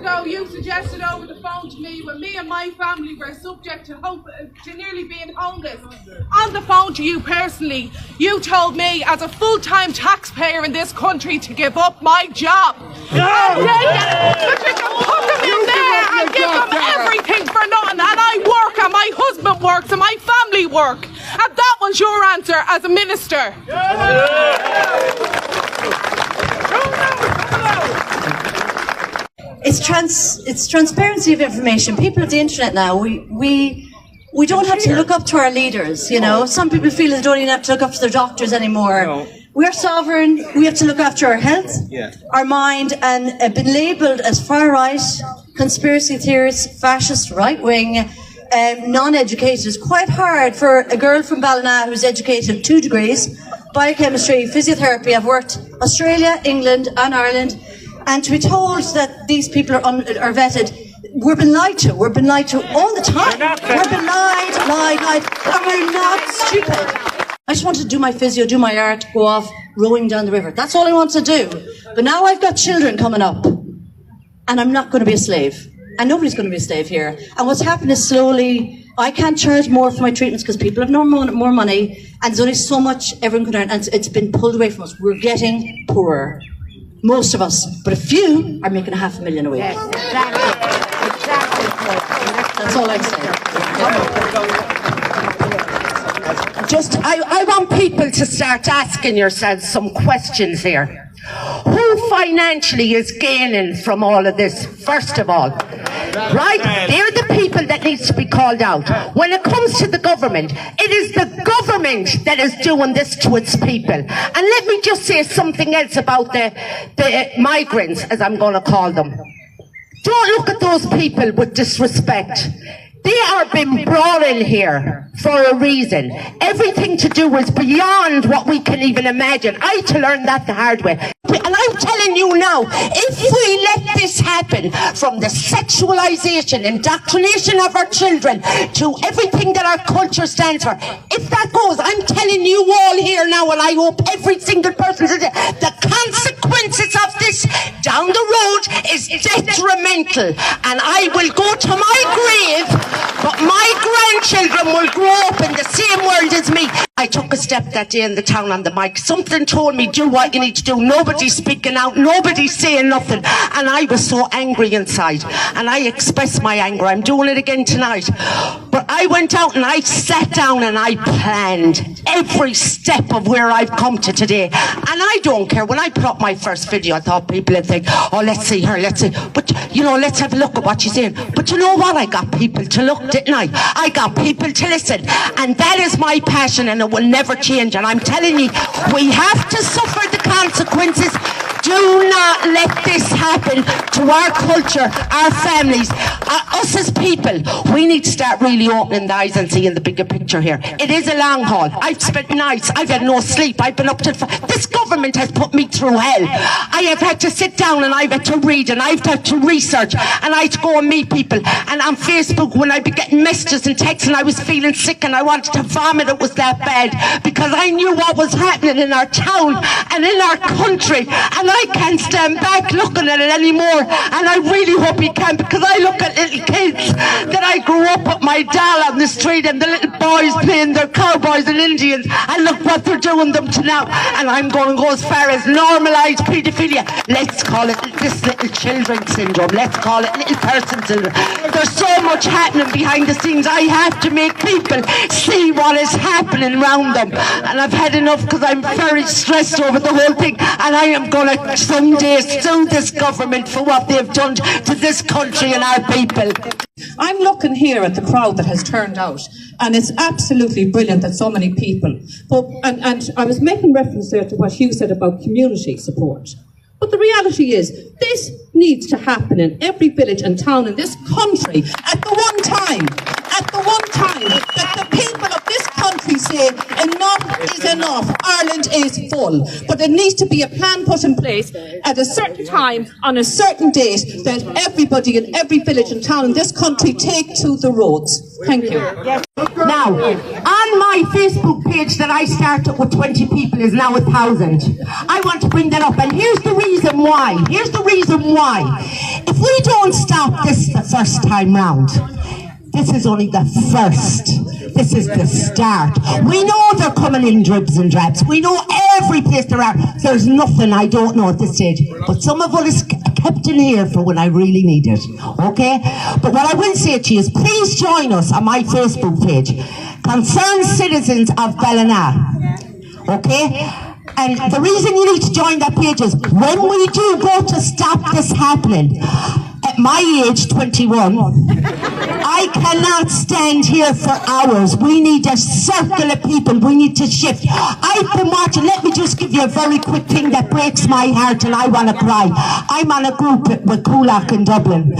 ago, you suggested over the phone to me when me and my family were subject to nearly being homeless. On the phone to you personally, you told me as a full-time taxpayer in this country to give up my job. But you can put them in there and give them everything for nothing. And I work, and my husband works, and my family work. And that was your answer as a minister. It's transparency of information. People at the internet now, we don't have to look up to our leaders, you know. Some people feel they don't even have to look up to their doctors anymore. No. We're sovereign. We have to look after our health, our mind, and been labelled as far right, conspiracy theorists, fascist, right wing, non-educated. It's quite hard for a girl from Ballina who's educated 2 degrees, biochemistry, physiotherapy. I've worked Australia, England, and Ireland. And to be told that these people are vetted, we're being lied to. We're being lied to all the time. We're being lied, and we're not stupid. I just wanted to do my physio, do my art, go off rowing down the river. That's all I want to do. But now I've got children coming up, and I'm not going to be a slave. And nobody's going to be a slave here. And what's happened is slowly, I can't charge more for my treatments because people have more money, and there's only so much everyone can earn, and it's been pulled away from us. We're getting poorer. Most of us, but a few are making $500,000 a week. Yes, exactly. That's all I say. I want people to start asking yourselves some questions here. Who financially is gaining from all of this, first of all? Right? They're the people that needs to be called out. When it comes to the government, it is the government that is doing this to its people. And let me just say something else about the migrants, as I'm going to call them. Don't look at those people with disrespect. They are being brought in here for a reason. Everything to do is beyond what we can even imagine. I had to learn that the hard way. And I'm telling you now, if we let this happen, from the sexualization, indoctrination of our children, to everything that our culture stands for, if that goes, I'm telling you all here now, and I hope every single person, the consequences of this down the road is detrimental. And I will go to my grave, but my grandchildren will grow up in the same world as me. I took a step that day in the town on the mic. Something told me, do what you need to do. Nobody's speaking out. Nobody's saying nothing. And I was so angry inside. And I expressed my anger. I'm doing it again tonight. But I went out and I sat down and I planned every step of where I've come to today. And I don't care. When I put up my first video, I thought people would think, oh, let's see her, let's see. But, you know, let's have a look at what she's saying. But you know what? I got people to look, didn't I? I got people to listen. And that is my passion, and it will never change. And I'm telling you, we have to suffer the consequences. Do not let this happen to our culture, our families, us as people. We need to start really opening the eyes and seeing the bigger picture here. It is a long haul. I've spent nights, I've had no sleep, I've been up to... This government has put me through hell. I have had to sit down and I've had to read and I've had to research and I had to go and meet people. And on Facebook, when I'd be getting messages and texts and I was feeling sick and I wanted to vomit, it was that bad, because I knew what was happening in our town and in our country, and I can't stand back looking at it anymore. And I really hope you can, because I look at little kids that I grew up with my dad on the street, and the little boys playing their cowboys and Indians, and look what they're doing them to now. And I'm going to go as far as normalised paedophilia. Let's call it this little children syndrome. Let's call it little person syndrome. There's so much happening behind the scenes. I have to make people see what is happening around them. And I've had enough, because I'm very stressed over the whole thing, and I am going to someday sue this government for what they've done to this country and our people. I'm looking here at the crowd that has turned out, and it's absolutely brilliant that so many people, and I was making reference there to what Hugh said about community support. But the reality is, this needs to happen in every village and town in this country at the one time that the people of this country say, enough is enough. Ireland is full. But there needs to be a plan put in place at a certain time, on a certain date, that everybody in every village and town in this country take to the roads. Thank you. Now, on my Facebook page that I started with 20 people is now 1,000. I want to bring that up, and here's the reason why. Here's the reason why. If we don't stop this the first time round, this is only the first. This is the start. We know they're coming in dribs and drabs. We know every place there are. There's nothing I don't know at this stage. But some of it is kept in here for when I really need it. Okay? But what I will say to you is please join us on my Facebook page. Concerned Citizens of Ballina. Okay? And the reason you need to join that page is when we do go to stop this happening, at my age, 21, I cannot stand here for hours. We need a circle of people. We need to shift. I've been watching. Let me just give you a very quick thing that breaks my heart and I want to cry. I'm on a group with Coolock in Dublin.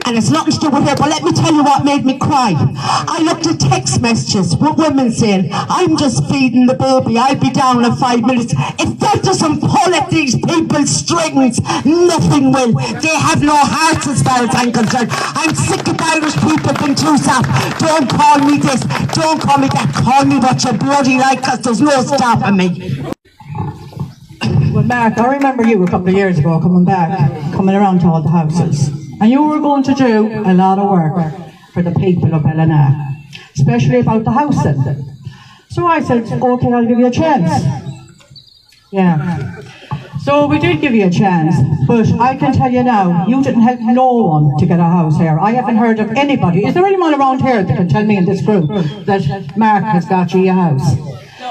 And it's nothing to do with here, but let me tell you what made me cry. I looked at text messages with women saying, I'm just feeding the baby. I'll be down in 5 minutes. If that doesn't pull at these people's strings, nothing will. They have no hearts as far as I'm concerned. I'm sick of Irish people being too soft. Don't call me this, don't call me that. Call me what you bloody like, because there's no stopping me. Well, Mark, I remember you a couple of years ago coming around to all the houses. And you were going to do a lot of work for the people of Ballina, especially about the housing. So I said, okay, I'll give you a chance. Yeah. So we did give you a chance, but I can tell you now, you didn't help no one to get a house here. I haven't heard of anybody. Is there anyone around here that can tell me in this group that Mark has got you a house?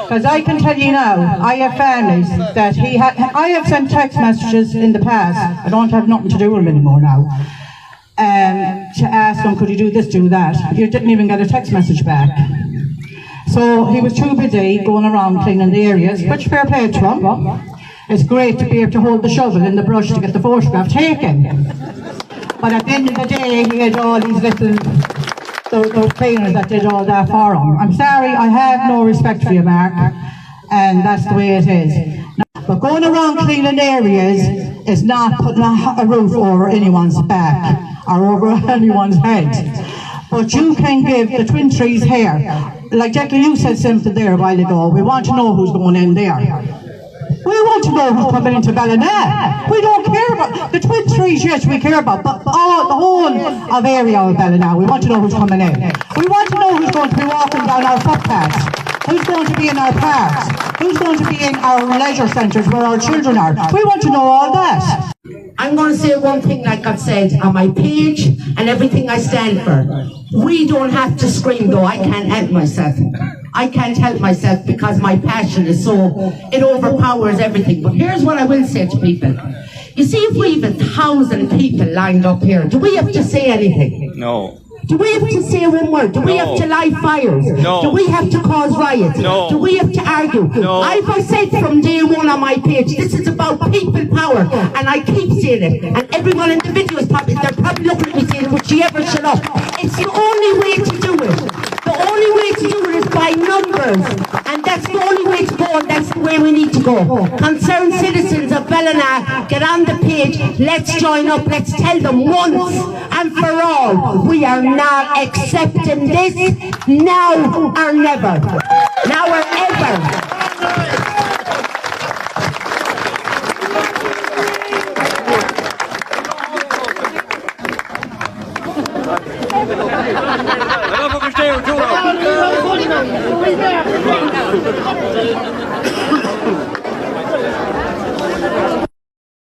Because I can tell you now, I have families that I have sent text messages in the past. I don't have nothing to do with them anymore now. To ask him, could you do this, do that? You didn't even get a text message back. So he was too busy going around cleaning the areas, which fair play to him. It's great to be able to hold the shovel in the brush to get the photograph taken. But at the end of the day, he had all these little, those cleaners that did all that for him. I'm sorry, I have no respect for you, Mark, and that's the way it is. But going around cleaning areas is not putting a roof over anyone's back or over anyone's head. But you can give the Twin Trees here. Like Jackie, you said something there a while ago. We want to know who's going in there. We want to know who's coming into Ballina. We don't care about the Twin Trees, yes, we care about, but the whole of area of Ballina. We want to know who's coming in. We want to know who's going to be walking down our footpaths, who's going to be in our parks, who's going to be in our leisure centres where our children are. We want to know all that. I'm going to say one thing like I've said on my page and everything I stand for. We don't have to scream though. I can't help myself. I can't help myself because my passion is so, it overpowers everything. But here's what I will say to people. You see, if we have 1,000 people lined up here, do we have to say anything? No. Do we have to say one word? Do we have to light fires? No. Do we have to cause riots? No. Do we have to argue? No. I've said from day one on my page, this is about people power, and I keep saying it. And everyone in the video is probably, they're probably looking at me saying, would she ever shut up? It's the only way to do it. The only way to do it is by numbers, and that's the only way to go, and that's the way we need to go. Concerned citizens of Ballina, get on the page, let's join up, let's tell them once and for all, we are not accepting this now or never. Now or ever. I love what we stay with you.